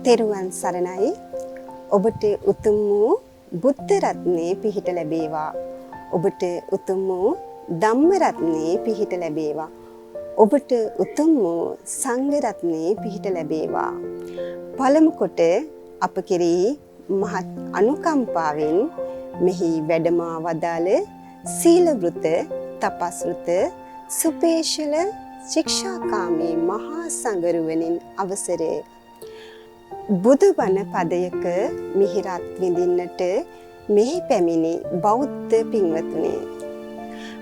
තෙරුවන් සරණයි. ඔබට උතුම් වූ බුද්ධ රත්නයේ පිහිට ලැබේවා. ඔබට උතුම් වූ ධම්ම රත්නයේ පිහිට ලැබේවා. ඔබට උතුම් වූ සංඝ රත්නයේ පිහිට ලැබේවා. පළමු කොට අප කෙරෙහි මහත් අනුකම්පාවෙන් මෙහි වැඩම වදාළ සීල වෘත, තපස් වෘත, සුපේශල ශික්ෂාකාමී මහා සංඝරුවනින් අවසරය. බුදුබණ පදයක මිහිරත් විඳින්නට මෙහි පැමිණි බෞද්ධ පින්වතුනි.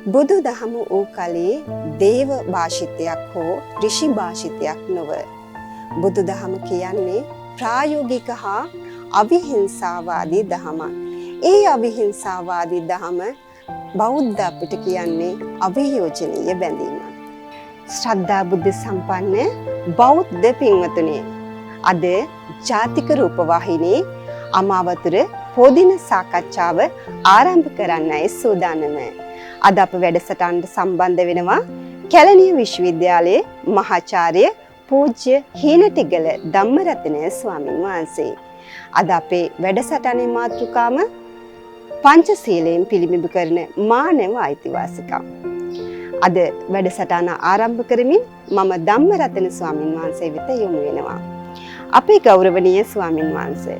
බුදු දහම වූ කලේ දේව භාෂිතයක් හෝ ඍෂි භාෂිතයක් නොව බුදු දහම කියන්නේ ප්‍රායෝගික හා අවිහිංසාවාදී දහමක්. ඒ අවිහිංසාවාදී දහම බෞද්ධ අපිට කියන්නේ අවියෝජනීය බැඳීමක්. ශ්‍රද්ධා බුද්ධ සම්පන්න බෞද්ධ පින්වතුනි, අද ජාතික රූපවාහිනී අමාවතුර පොදින සාකච්ඡාව ආරම්භ කරන්නයි සූදානම. අද අප වැඩසටහනට සම්බන්ධ වෙනවා කැලණිය විශ්වවිද්‍යාලයේ මහාචාර්ය පූජ්‍ය හීනටිගල ධම්මරතන ස්වාමින් වහන්සේ. අද අපේ වැඩසටහනේ මාතෘකාව පංචශීලයෙන් පිළිඹු කරන මානව අයිතිවාසිකම්. අද වැඩසටහන ආරම්භ කරමින් මම ධම්මරතන ස්වාමින් වහන්සේ වෙත යොමු වෙනවා. අපේ ගෞරවනීය ස්වාමින් වහන්සේ,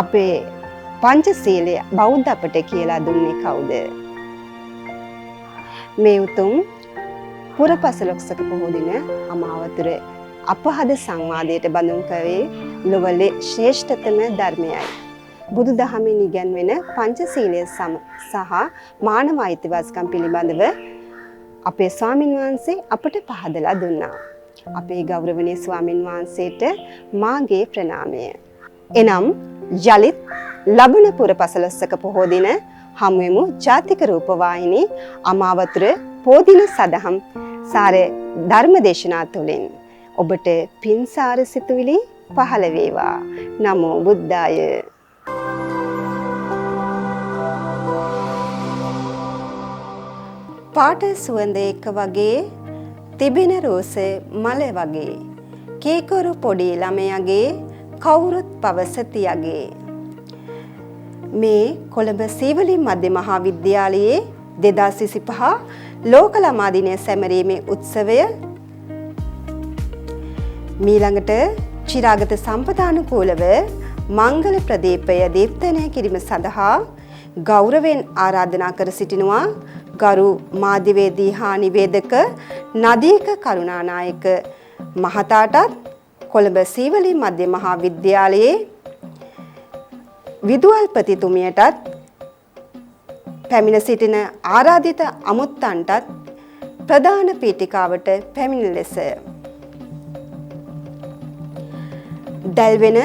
අපේ පංචශීලය බෞද්ධ අපට කියලා දුන්නේ කවුද? මේ උතුම් පුරපසළොස්වක පොහෝ දින අමාවතුර අපහද සංවාදයට බඳුන් කවේ ලොවලේ ශ්‍රේෂ්ඨතම ධර්මයයි. බුදු දහමින් ඉගැන්වෙන පංචශීලය සහ මානව අයිතිවාසිකම් පිළිබඳව අපේ ස්වාමින් වහන්සේ අපට පහදලා දුන්නා. අපේ ගෞරවනීය ස්වාමින් වහන්සේට මාගේ ප්‍රණාමය. එනම් යලිත් ලබන පුරපසළොස්වක පොහෝ දින හමුවෙමු ජාතික රූපවාහිනී අමාවතුර පොදින සදහම් සාර ධර්ම දේශනා තුළින්. ඔබට පින්සාර සිතුවිලි පහළ වේවා. නමෝ බුද්ධාය. පාට සුවඳ එක වගේ තිබෙන රෝස මල වගේ කීකරු පොඩි ළමයාගේ කවුරුත් පවසතියගේ. මේ කොළඹ සීවලි මධ්‍ය මහාවිද්‍යාලයේ 2025 ලෝක ළමා දිනය සැමරීමේ උත්සවය මීළඟට චිරාගත සම්පදානුකූලව මංගල ප්‍රදීපය දීප්තනය කිරීම සඳහා ගෞරවයෙන් ආරාධනා කර සිටිනවා ගරු මාධ්‍යවේදී හා නිවේදක නදීක කරුණානායක මහතාටත් කොළඹ සීවලි මධ්‍ය මහාවිද්‍යාලයේ විදුහල්පතිතුමියටත් පැමිණ සිටින ආරාධිත අමුත්තන්ටත් ප්‍රධාන පීඨිකාවට පැමිණ ලෙස දැල්වෙන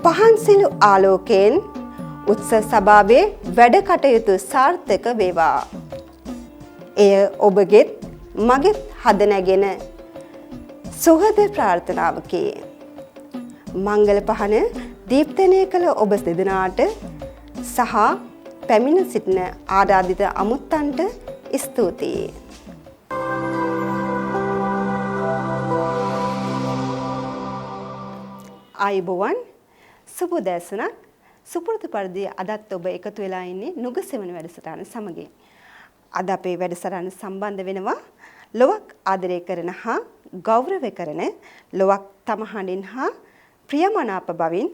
පහන්සිලු ආලෝකයෙන් උත්සව සභාවේ වැඩ කටයුතු සාර්ථක වේවා. එය ඔබගෙත් මගෙත් හද නැගෙන සුහද ප්‍රාර්ථනාවකි. මංගල පහන දීප්තනය කළ ඔබ දෙදෙනාට සහ පැමිණ සිටින ආරාධිත අමුත්තන්ට ස්තුතියි. ආයුබෝවන්, සුබ දැසනක්. සුපුරුදු පරිදි අදත් ඔබ එකතු වෙලා ඉන්නේ නුගසෙවන වැඩසටහන සමගින්. අද අපේ වැඩසටහන සම්බන්ධ වෙනවා ලොවක් ආදරය කරන හා ගෞරව කරන ලොවක් තමහඬින් හා ප්‍රියමනාප බවින්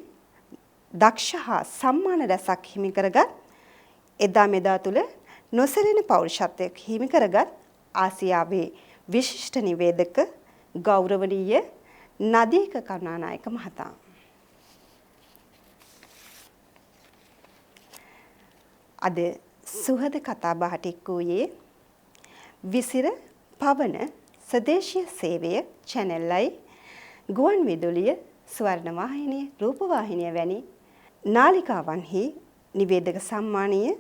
දක්ෂ හා සම්මාන රැසක් හිමි කරගත් එදා මෙදා තුල නොසැලෙන පෞරුෂත්වයක් හිමි කරගත් ආසියාවේ විශිෂ්ට නිවේදක ගෞරවනීය නදීක කරුණානායක මහතා. අද සුහද කතා බහට එක් වූයේ විසිර පවන ස්වදේශීය සේවය චැනල්ලයි ගුවන් විදුලිය ස්වර්ණවාහිනිය රූපවාහිනිය වැනි නාලිකාවන්හි නිවේදක සම්මානීය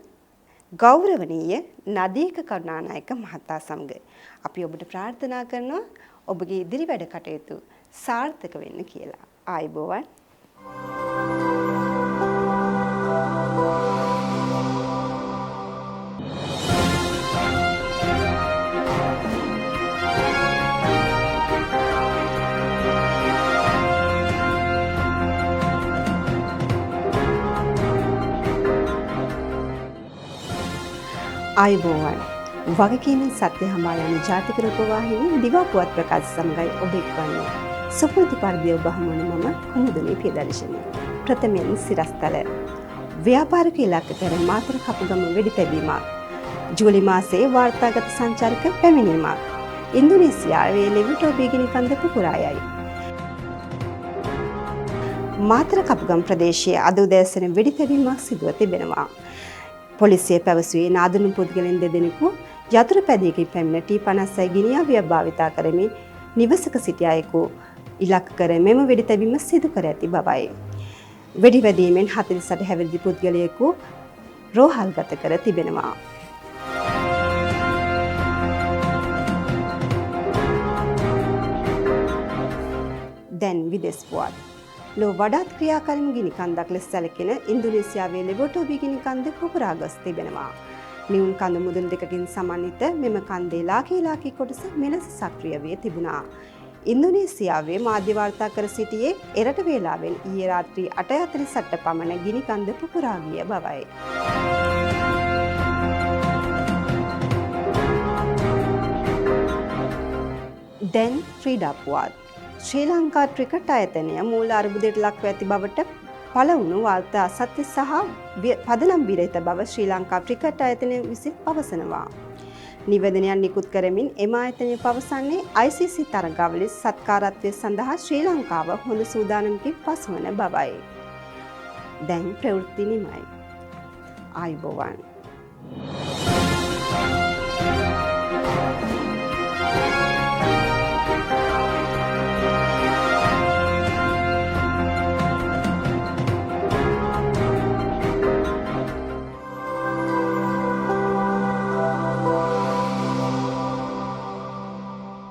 ගෞරවනීය නදීක කරුණානායක මහතා සමග අපි ඔබට ප්‍රාර්ථනා කරනවා ඔබගේ ඉදිරි වැඩ කටයුතු සාර්ථක වෙන්න කියලා. ආයුබෝවන්. ආයුබෝවන් වගකීමෙන් සත්‍ය හඹා යන ජාතික රූපවාහිනී දිවා පුවත් ප්‍රකාශ සමගයි ඔබ එක්වන්නේ. සුපුරුදු පරිදි ඔබ හමුවන මම කුමුදුනි ප්‍රියදර්ශනී. ප්‍රථමයෙන් සිරස්තල. ව්‍යාපාරික ඉලක්ක කර මාතර කපුගම වෙඩි තැබීමක්. ජූලි මාසයේ වාර්තාගත සංචාරක පැමිණීමක්. ඉන්දුනීසියාවේ ලෙවිටෝ බීගිනි කන්ද පුපුරා යයි. මාතර කපුගම් ප්‍රදේශයේ අද උදෑසන වෙඩි තැබීමක් සිදුව තිබෙනවා. පොලිසිය පැවසුවේ නාදනු පුද්ගලයන් දෙදෙනෙකු යතුරුපැදියකින් පැමිණ T56 ගිනි අවියක් භාවිතා කරමින් නිවසක සිටි අයෙකු ඉලක්ක කර මෙම වෙඩි තැබීම සිදු කර ඇති බවයි. වෙඩි වැදීමෙන් 48 හැවිරිදි පුද්ගලයෙකු රෝහල්ගත කර තිබෙනවා. දැන් විදේශ පුවත්. ලෝ වඩාත් ක්‍රියාකාරීම ගිනි කන්දක් ලෙස සැලකෙන ඉන්දුනීසියාවේ ලෙවොටෝ ගිනි කන්ද පුපුරා ගොස් තිබෙනවා. නිවුන් කඳ මුදුන් දෙකකින් සමන්විත මෙම කන්දේ ලාකී කොටස මෙලෙස සක්‍රිය වී තිබුණා. ඉන්දුනීසියාවේ මාධ්‍ය වාර්තා කර සිටියේ එරට වේලාවෙන් ඊයේ රාත්‍රී 8:48 පමණ ගිනි කන්ද පුපුරා ගිය බවයි. දැන් ක්‍රීඩා පුවත්. ශ්‍රී ලංකා ක්‍රිකට් ආයතනය මූල අර්බුදයට ලක්ව ඇති බවට පළවුණු වාර්තා අසත්‍ය සහ පදනම් විරහිත බව ශ්‍රී ලංකා ක්‍රිකට් ආයතනය විසින් පවසනවා. නිවේදනයක් නිකුත් කරමින් එම ආයතනය පවසන්නේ ICC තරගාවලි සත්කාරත්වය සඳහා ශ්‍රී ලංකාව හොඳ සූදානමකින් පසුවන බවයි. දැන් ප්‍රවෘත්ති නිමයි. ආයුබෝවන්.